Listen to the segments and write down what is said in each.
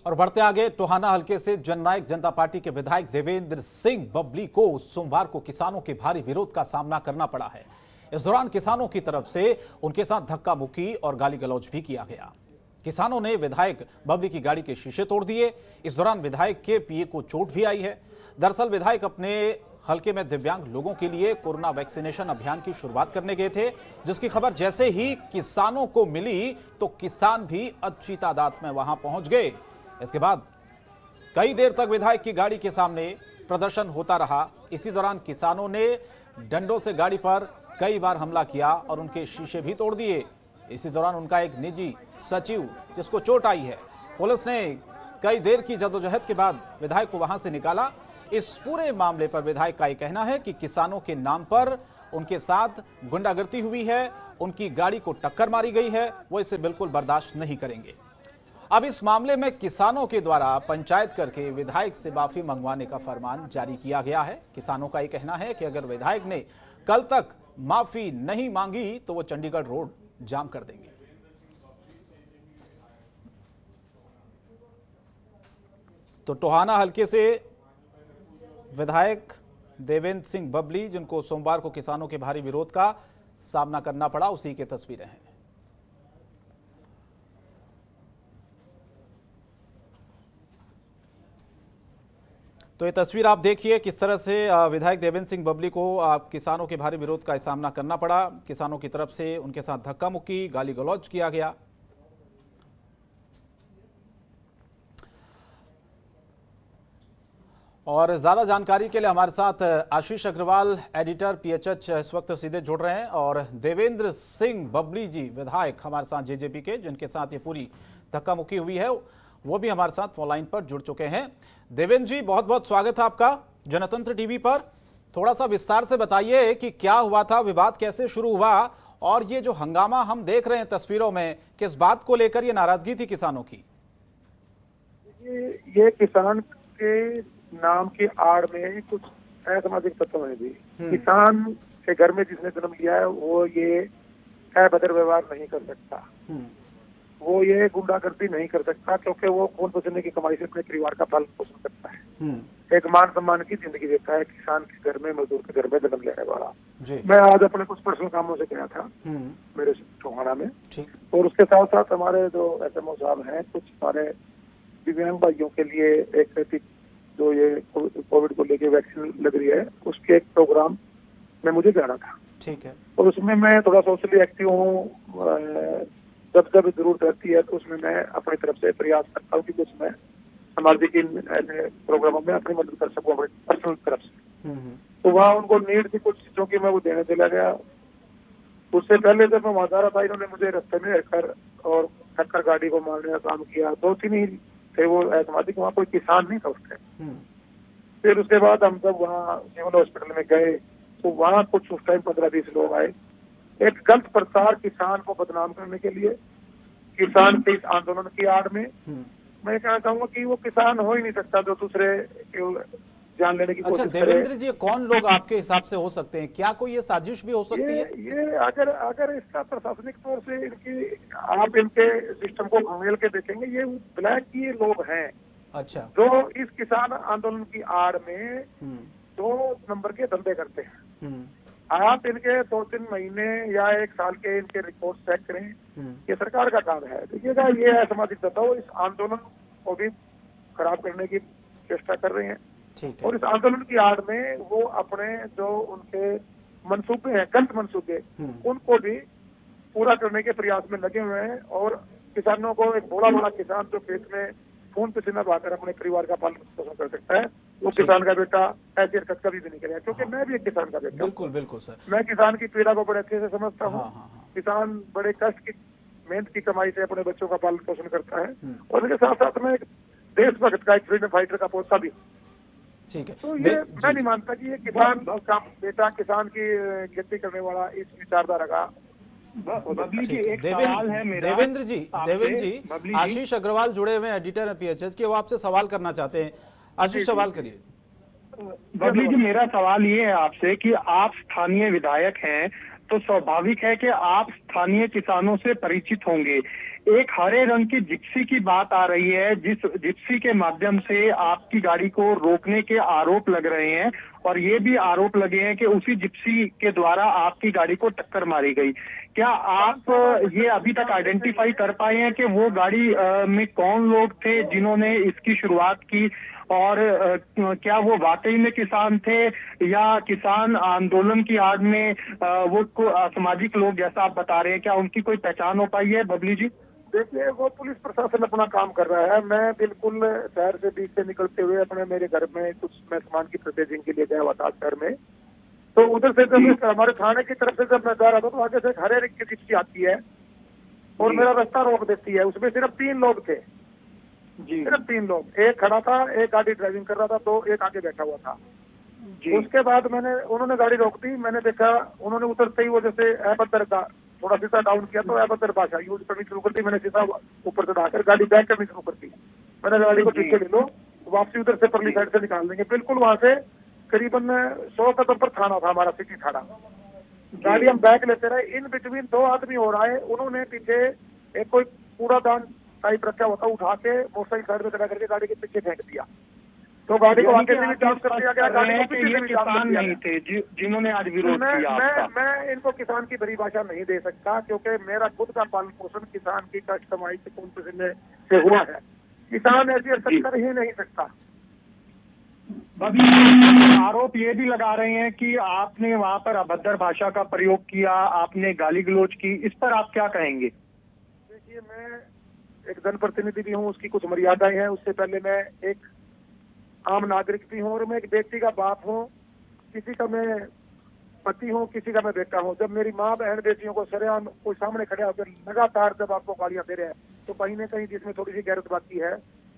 और बढ़ते आगे, टोहाना हलके से जननायक जनता पार्टी के विधायक देवेंद्र सिंह बबली को सोमवार को किसानों के भारी विरोध का सामना करना पड़ा है। इस दौरान किसानों की तरफ से उनके साथ धक्का मुक्की और गाली गलौज भी किया गया। किसानों ने विधायक बबली की गाड़ी के शीशे तोड़ दिए। इस दौरान विधायक के पीए को चोट भी आई है। दरअसल विधायक अपने हलके में दिव्यांग लोगों के लिए कोरोना वैक्सीनेशन अभियान की शुरुआत करने गए थे, जिसकी खबर जैसे ही किसानों को मिली तो किसान भी अच्छी तादाद में वहां पहुंच गए। इसके बाद कई देर तक विधायक की गाड़ी के सामने प्रदर्शन होता रहा। इसी दौरान किसानों ने डंडों से गाड़ी पर कई बार हमला किया और उनके शीशे भी तोड़ दिए। इसी दौरान उनका एक निजी सचिव, जिसको चोट आई है, पुलिस ने कई देर की जद्दोजहद के बाद विधायक को वहां से निकाला। इस पूरे मामले पर विधायक का यह कहना है कि किसानों के नाम पर उनके साथ गुंडागर्दी हुई है, उनकी गाड़ी को टक्कर मारी गई है, वो इसे बिल्कुल बर्दाश्त नहीं करेंगे। अब इस मामले में किसानों के द्वारा पंचायत करके विधायक से माफी मंगवाने का फरमान जारी किया गया है। किसानों का यह कहना है कि अगर विधायक ने कल तक माफी नहीं मांगी तो वो चंडीगढ़ रोड जाम कर देंगे। तो टोहाना हलके से विधायक देवेंद्र सिंह बबली, जिनको सोमवार को किसानों के भारी विरोध का सामना करना पड़ा, उसी की तस्वीरें हैं। तो ये तस्वीर आप देखिए किस तरह से विधायक देवेंद्र सिंह बबली को किसानों के भारी विरोध का सामना करना पड़ा। किसानों की तरफ से उनके साथ धक्का मुक्की, गाली गलौज किया गया। और ज्यादा जानकारी के लिए हमारे साथ आशीष अग्रवाल, एडिटर पीएचएच, इस वक्त सीधे जुड़ रहे हैं। और देवेंद्र सिंह बबली जी विधायक हमारे साथ जेजेपी के, जिनके साथ ये पूरी धक्का मुक्की हुई है, वो भी हमारे साथ फोन लाइन पर जुड़ चुके हैं। देवेंद्र जी, बहुत बहुत स्वागत है आपका जनतंत्र टीवी पर। थोड़ा सा विस्तार से बताइए कि क्या हुआ था, विवाद कैसे शुरू हुआ, और ये जो हंगामा हम देख रहे हैं तस्वीरों में, किस बात को लेकर ये नाराजगी थी किसानों की? ये किसान के नाम की आड़ में कुछ असामाजिक तत्व है भी। किसान के घर में जिसने जन्म लिया है वो ये अभद्र व्यवहार नहीं कर सकता, वो ये गुंडागर्दी नहीं कर सकता, क्योंकि वो खून पसीने की कमाई से अपने परिवार का पालन पोषण करता है, एक मान सम्मान की जिंदगी देता है। किसान के घर में, मजदूर के घर में जन्म लेने वाला। मैं आज अपने कुछ पर्सनल कामों से गया था मेरे टोहाना में, और उसके साथ साथ हमारे जो एसएमओ साहब हैं, कुछ हमारे दिव्यांग भाइयों के लिए एक जो ये कोविड को लेके वैक्सीन लग रही है, उसके एक प्रोग्राम में मुझे जाना था। ठीक है। और उसमें मैं थोड़ा सोशली एक्टिव हूँ, जब जब जरूरत रहती है तो उसमें मैं अपनी तरफ से प्रयास करता हूँ कि कुछ मैं सामाजिक प्रोग्रामों में अपनी मदद कर सकूँ अपनी पर्सनल तरफ से। तो वहाँ उनको नीड थी कुछ चीजों की, मैं वो देने चला गया। उससे पहले जब मैं वहां जा रहा था, इन्होंने मुझे रास्ते में रहकर और टक्कर गाड़ी को मारने का काम किया। 2-3 ही थे वो असामाजिक, वहाँ कोई किसान नहीं था उस टाइम। फिर उसके बाद हम जब वहाँ सिविल हॉस्पिटल में गए तो वहाँ कुछ उस टाइम 15-20 लोग आए, एक गलत प्रचार किसान को बदनाम करने के लिए, किसान के इस आंदोलन की आड़ में। मैं कहना चाहूंगा कि वो किसान हो ही नहीं सकता जो दूसरे जान लेने की कोशिश करे। देवेंद्र जी, कौन लोग आपके हिसाब से हो सकते हैं? क्या कोई ये साजिश भी हो सकती है? ये अगर इसका प्रशासनिक तौर से इनकी आप इनके सिस्टम को घमेल के देखेंगे, ये ब्लैक की लोग हैं। अच्छा। जो इस किसान आंदोलन की आड़ में 2 नंबर के धंधे करते हैं। आप इनके 2-3 महीने या 1 साल के इनके रिपोर्ट चेक करें, ये सरकार का काम है। देखिएगा, ये असामाजिक तत्व इस आंदोलन को भी खराब करने की चेष्टा कर रहे हैं, और इस आंदोलन की आड़ में वो अपने जो उनके मंसूबे हैं, गलत मंसूबे, उनको भी पूरा करने के प्रयास में लगे हुए हैं। और किसानों को, एक बड़ा किसान जो खेत में खून पसीना बहाकर अपने परिवार का पालन पोषण कर सकता है, वो किसान का बेटा ऐसी हरकत कभी भी नहीं करेगा, क्योंकि मैं भी एक किसान का बेटा। बिल्कुल सर, मैं किसान की पीड़ा को बड़े अच्छे से समझता हूँ। किसान बड़े कष्ट की, मेहनत की कमाई से अपने बच्चों का पालन पोषण करता है, और इसके साथ साथ में देशभक्त का, एक फ्रीडम फाइटर का पोता भी। ठीक है। तो ये मैं नहीं मानता कि ये किसान का बेटा, किसान की खेती करने वाला, इस विचारधारा का। देवेंद्र जी, आशीष अग्रवाल जुड़े हुए एडिटर हैं पीएचएच के, वो आपसे सवाल करना चाहते हैं। आशीष, सवाल करिए। बबली जी, मेरा सवाल ये है आपसे कि आप स्थानीय विधायक हैं, तो स्वाभाविक है कि आप स्थानीय किसानों से परिचित होंगे। एक हरे रंग की जिप्सी की बात आ रही है, जिस जिप्सी के माध्यम से आपकी गाड़ी को रोकने के आरोप लग रहे हैं, और ये भी आरोप लगे हैं कि उसी जिप्सी के द्वारा आपकी गाड़ी को टक्कर मारी गई। क्या आप ये अभी तक आइडेंटिफाई कर पाए हैं कि वो गाड़ी में कौन लोग थे जिन्होंने इसकी शुरुआत की, और क्या वो वाकई में किसान थे या किसान आंदोलन की आड़ में वो असामाजिक लोग जैसा आप बता रहे हैं, क्या उनकी कोई पहचान हो पाई है बबली जी? देखिए, वो पुलिस प्रशासन अपना काम कर रहा है। मैं बिल्कुल शहर से बीच से निकलते हुए अपने मेरे घर में कुछ मैं सामान की प्रोसेसिंग के लिए गया हुआ था शहर में, तो उधर से जब हमारे थाने की तरफ से जब मैं जा रहा था तो आगे से एक हरे रंग की जिप्सी आती है और मेरा रास्ता रोक देती है। उसमें सिर्फ 3 लोग थे जी। सिर्फ 3 लोग, एक खड़ा था, एक गाड़ी ड्राइविंग कर रहा था, तो एक आगे बैठा हुआ था जी। उसके बाद उन्होंने गाड़ी रोक दी। मैंने देखा उन्होंने उतरते ही वो जैसे अभद्र का थोड़ा शीशा डाउन किया तो अभद्र भाषा यूज करनी शुरू कर दी। मैंने शीशा ऊपर चढ़ाकर गाड़ी बैक करनी शुरू कर दी। मैंने गाड़ी को पीछे ले लो, वापसी उधर से परली साइड से निकाल देंगे। बिल्कुल वहां से करीबन 100 कदम पर थाना था हमारा, सिटी थाना। गाड़ी हम बैक लेते रहे, इन बिटवीन 2 आदमी हो रहा है। उन्होंने पीछे एक कोई कूड़ादान टाइप रखा हुआ था, उठा के मोटरसाइकिल साइड में खड़ा करके गाड़ी के पीछे फेंक दिया। तो गाड़ी को आगे से भी जांच कर दिया गया, गाड़ी को पीछे से भी जांच कर दिया नहीं थे जिन्होंने आज विरोध किया आपका। मैं इनको किसान की परिभाषा नहीं दे सकता, क्योंकि मेरा खुद का पालन पोषण किसान की कष्ट कमाई से कौन से हुआ है। किसान ऐसी हरकत कर ही नहीं सकता। आरोप ये भी लगा रहे हैं कि आपने वहां पर अभद्र भाषा का प्रयोग किया, आपने गाली गलौज की, इस पर आप क्या कहेंगे? देखिए, मैं एक जनप्रतिनिधि भी हूँ, उसकी कुछ मर्यादाएं हैं। उससे पहले मैं एक आम नागरिक भी हूँ और मैं एक व्यक्ति का बाप हूँ। किसी का मैं पति हूँ, किसी का मैं बेटा हूँ। जब मेरी माँ बहन बेटियों को सरेआम कोई सामने खड़े होकर लगातार जब आपको गालियां दे रहे हैं, तो कहीं ना कहीं जिसमें थोड़ी सी गैरत बाकी है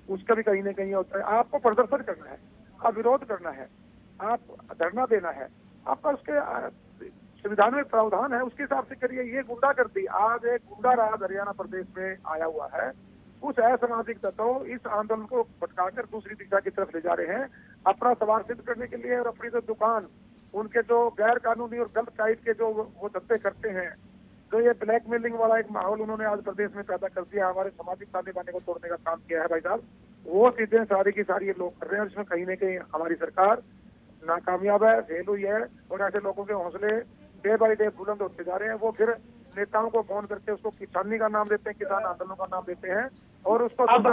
उसका भी कहीं ना कहीं होता है। आपको प्रदर्शन करना है, आप विरोध करना है, आप धरना देना है, आपका उसके संविधान में प्रावधान है, उसके हिसाब से करिए। ये गुंडागर्दी, आज एक गुंडा राज हरियाणा प्रदेश में आया हुआ है। कुछ असामाजिक तत्व इस आंदोलन को भटकाकर दूसरी दिशा की तरफ ले जा रहे हैं अपना सवार सिद्ध करने के लिए, और अपनी जो दुकान, उनके जो गैर कानूनी और गलत टाइप के जो वो धंधे करते हैं, तो ये ब्लैकमेलिंग वाला एक माहौल उन्होंने आज प्रदेश में पैदा कर दिया, हमारे सामाजिक ताने बाने को तोड़ने का काम किया है भाई साहब। वो चीजें सारी की सारी ये लोग कर रहे हैं, जिसमें कहीं ना कहीं हमारी सरकार नाकामयाब है, फेल हुई है। और ऐसे लोगों के हौसले डे बाई डे बुलंद होते जा रहे हैं। वो फिर नेताओं को फोन करके उसको किसानी का नाम देते हैं, किसान आंदोलन का नाम देते हैं, और उसको अब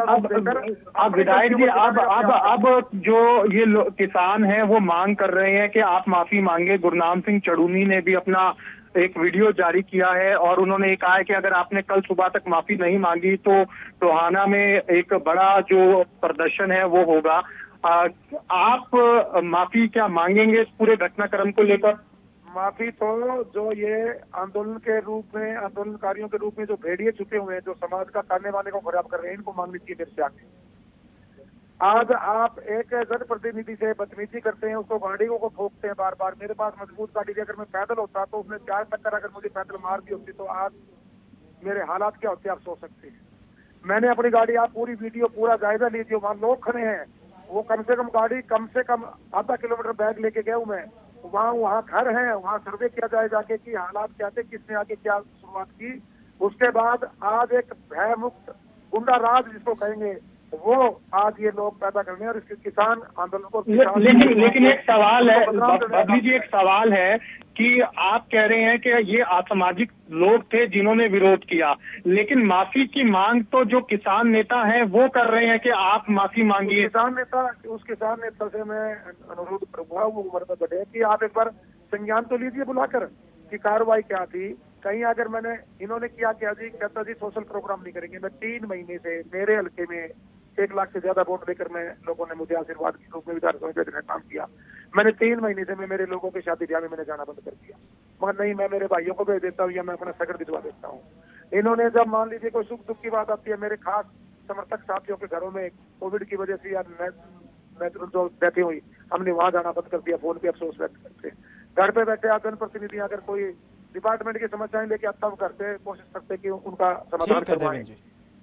विधायक जी, अब जो ये किसान हैं वो मांग कर रहे हैं कि आप माफी मांगे। गुरनाम सिंह चड़ूनी ने भी अपना एक वीडियो जारी किया है और उन्होंने ये कहा है कि अगर आपने कल सुबह तक माफी नहीं मांगी तो टोहाना में एक बड़ा जो प्रदर्शन है वो होगा। आप माफी क्या मांगेंगे इस पूरे घटनाक्रम को लेकर? माफी तो जो ये आंदोलन के रूप में, आंदोलनकारियों के रूप में जो भेड़िए छुपे हुए हैं, जो समाज का ताने बाने को खराब कर रहे हैं, इनको मांगनी चाहिए मेरे से आगे। आज आप एक जनप्रतिनिधि से बदतमीजी करते हैं, उसको गाड़ी को ठोकते हैं बार बार। मेरे पास मजबूत गाड़ी थी, अगर मैं पैदल होता तो उसने 4 टक्कर अगर मुझे पैदल मार दी होती तो आज मेरे हालात क्या होते आप सोच सकते हैं। मैंने अपनी गाड़ी, आप पूरी वीडियो पूरा जायजा लीजिए, वहाँ लोग खड़े हैं, वो कम से कम गाड़ी कम से कम आधा किलोमीटर बैग लेके गया हूँ मैं। वहाँ घर है, वहाँ सर्वे किया जाए जाके कि हालात क्या थे, किसने आगे क्या शुरुआत की। उसके बाद आज एक भय मुक्त गुंडा राज जिसको कहेंगे, वो आज ये लोग पैदा करने और इसके किसान आंदोलन को लेकिन एक सवाल है बबली जी, एक सवाल है कि आप कह रहे हैं कि ये असामाजिक लोग थे जिन्होंने विरोध किया, लेकिन माफी की मांग तो जो किसान नेता हैं वो कर रहे हैं कि आप माफी मांगिए। उस किसान नेता से मैं अनुरोध करूंगा, वो उम्र में बढ़े, कि आप एक बार संज्ञान तो लीजिए बुलाकर कि कार्रवाई क्या थी। कहीं अगर मैंने, इन्होंने किया क्या जी, कहता जी सोशल प्रोग्राम नहीं करेंगे। मैं 3 महीने से मेरे हल्के में 1 लाख से ज्यादा वोट देकर मैं लोगों ने मुझे आशीर्वाद के रूप में विधानसभा भेजने का काम किया। मैंने 3 महीने से मैं मेरे लोगों के शादी ब्याह में मैंने जाना बंद कर दिया। मगर नहीं, मैं मेरे भाइयों को भेज देता हूँ या मैं अपना सगर भिजवा देता हूँ। इन्होंने जब मान लीजिए कोई सुख दुख की बात आती है, मेरे खास समर्थक साथियों के घरों में कोविड की वजह से या नेचुरल जो डेथ हुई, हमने वहां जाना बंद कर दिया। फोन पे अफसोस व्यक्त करते, घर पे बैठे आप जनप्रतिनिधि अगर कोई डिपार्टमेंट की समस्याएं लेके तब करते, कोशिश करते कि उनका समाधान करवाएं।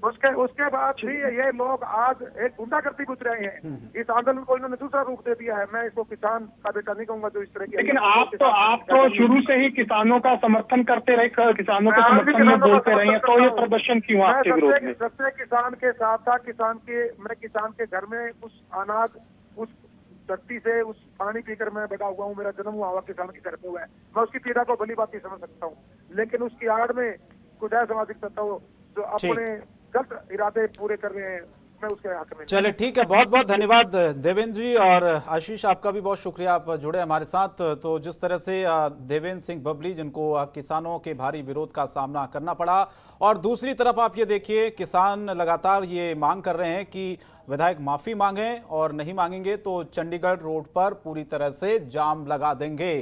उसके बाद भी ये लोग आज एक गुंडागर्दी गुजर रहे हैं। इस आंदोलन को इन्होंने दूसरा रूप दे दिया है। मैं इसको किसान का बेटा नहीं कहूंगा जो इस तरह की। लेकिन आप तो शुरू से ही किसानों का समर्थन करते रहे, किसानों के समर्थन में बोलते रहे हैं, तो ये प्रदर्शन क्यों आपके विरोध में? सबसे किसान के साथ था। मैं किसान के घर में उस अनाज, उस धरती से उस पानी पीकर मैं बड़ा हुआ हूँ। मेरा जन्म हुआ हुआ किसान के घर पे हुआ है। मैं उसकी पीड़ा को भली बात समझ सकता हूँ, लेकिन उसकी आड़ में कुछ असामाजिक तत्व जो अपने गलत इरादे पूरे कर रहे हैं, मैं उसके हक में। चलिए ठीक है, बहुत बहुत धन्यवाद देवेंद्र जी। और आशीष, आपका भी बहुत शुक्रिया, आप जुड़े हमारे साथ। तो जिस तरह से देवेंद्र सिंह बबली, जिनको किसानों के भारी विरोध का सामना करना पड़ा, और दूसरी तरफ आप ये देखिए, किसान लगातार ये मांग कर रहे हैं कि विधायक माफी मांगे, और नहीं मांगेंगे तो चंडीगढ़ रोड पर पूरी तरह से जाम लगा देंगे।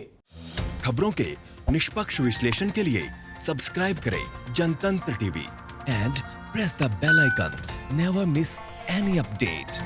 खबरों के निष्पक्ष विश्लेषण के लिए सब्सक्राइब करें जनतंत्र TV and press the bell icon. Never miss any update.